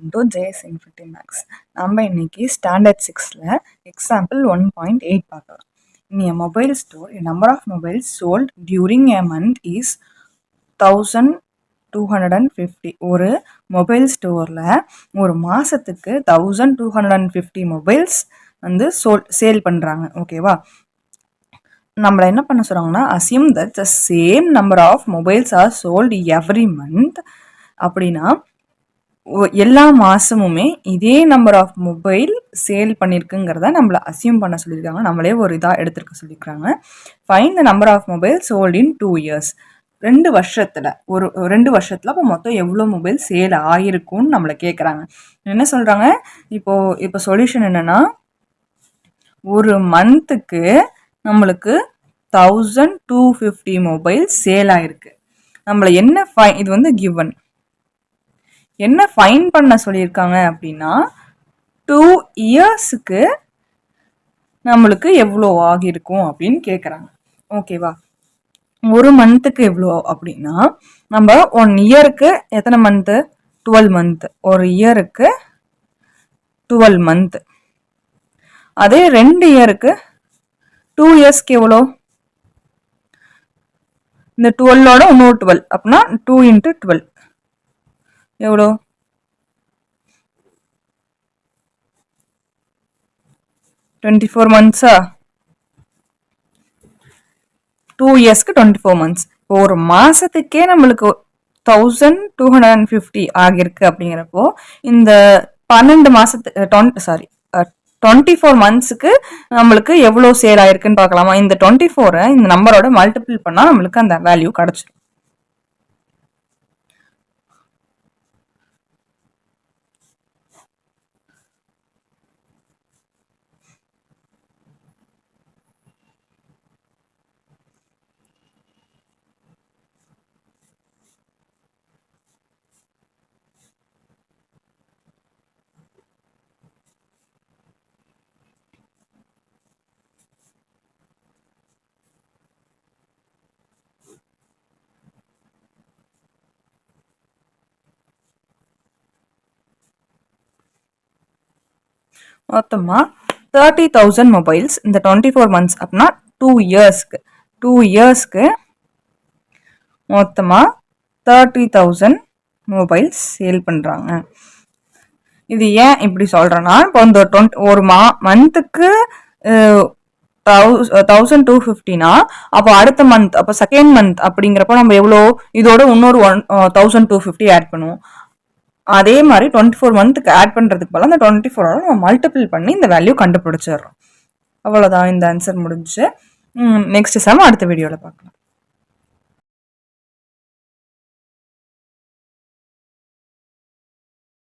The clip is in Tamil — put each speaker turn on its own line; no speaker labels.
into JS Infinity Max. நம்ம இன்னைக்கு ஸ்டாண்டர்ட் 6ல எக்ஸாம்பிள் 1.8 பார்க்கலாம். In a mobile store, a number of mobiles sold during a month is 1250. ஒரு மொபைல் ஸ்டோரில் ஒரு மாதத்துக்கு 1250 மொபைல்ஸ் வந்து சேல் பண்ணுறாங்க. ஓகேவா? நம்மளை என்ன பண்ண சொல்கிறாங்கன்னா, assume that the same number of mobiles are sold every month. அப்படின்னா எல்லா மாதமுமே இதே நம்பர் ஆஃப் மொபைல் சேல் பண்ணியிருக்குங்கிறத நம்மளை அசியூம் பண்ண சொல்லியிருக்காங்க. நம்மளே ஒரு இதாக எடுத்துருக்க சொல்லியிருக்காங்க. Find the number of mobile sold in 2 years. 2 வருஷத்தில் ஒரு 2 வருஷத்தில் அப்போ மொத்தம் எவ்வளோ மொபைல் சேல் ஆகிருக்கும்னு நம்மளை கேட்குறாங்க. என்ன சொல்கிறாங்க, இப்போ சொல்யூஷன் என்னென்னா, ஒரு மந்த்துக்கு நம்மளுக்கு 1250 மொபைல் சேல் ஆகிருக்கு. நம்மளை என்ன இது வந்து கிவன் என்ன ஃபைன் பண்ண சொல்லியிருக்காங்க அப்படின்னா, 2 இயர்ஸுக்கு நம்மளுக்கு எவ்வளோ ஆகியிருக்கும் அப்படின்னு கேட்குறாங்க. ஓகேவா? ஒரு மந்த்துக்கு எவ்வளோ அப்படின்னா, நம்ம 1 இயருக்கு எத்தனை மந்த்து? 12 மந்த்து. ஒரு இயருக்கு 12 மந்த்து. அதே 2 இயருக்கு 2 இயர்ஸ்க்கு எவ்வளோ? இந்த 12ஓட இன்னொரு 12 அப்படின்னா 2 × 12 எவ்வளோ? 24 மந்த்ஸா? 2 இயர்ஸ்க்கு 24 மந்த்ஸ். இப்போ ஒரு மாதத்துக்கே நம்மளுக்கு 1250 ஆகிருக்கு அப்படிங்கிறப்போ, இந்த 12 மாதத்துக்கு 24 மந்த்ஸுக்கு நம்மளுக்கு எவ்வளோ சேல் ஆயிருக்குன்னு பார்க்கலாமா? இந்த 24 இந்த நம்பரோட மல்டிபிள் பண்ணால் நம்மளுக்கு அந்த வேல்யூ கிடச்சிடும். மொத்தமாக 30,000 மொபைல்ஸ் இந்த 24 மந்த்ஸ் அப்படின்னா 2 இயர்ஸ்க்கு மொத்தமாக 30,000 மொபைல்ஸ் சேல் பண்ணுறாங்க. இது ஏன் இப்படி சொல்கிறேன்னா, இப்போ இந்த ஒரு மந்த்துக்கு 1250னா, அப்போ அடுத்த மந்த், அப்போ செகண்ட் மந்த் அப்படிங்கிறப்போ நம்ம எவ்வளோ இதோட இன்னொரு 1250 ஆட் பண்ணுவோம். அதே மாதிரி 24 மந்த்துக்கு ஆட் பண்ணுறதுக்கு பதிலாக அந்த 24ஓட நம்ம மல்டிபிள் பண்ணி இந்த வேல்யூ கண்டுபிடிச்சிடுறோம். அவ்வளோதான், இந்த ஆன்சர் முடிஞ்சு. நெக்ஸ்ட் சம் அடுத்த வீடியோவில் பார்க்கலாம்.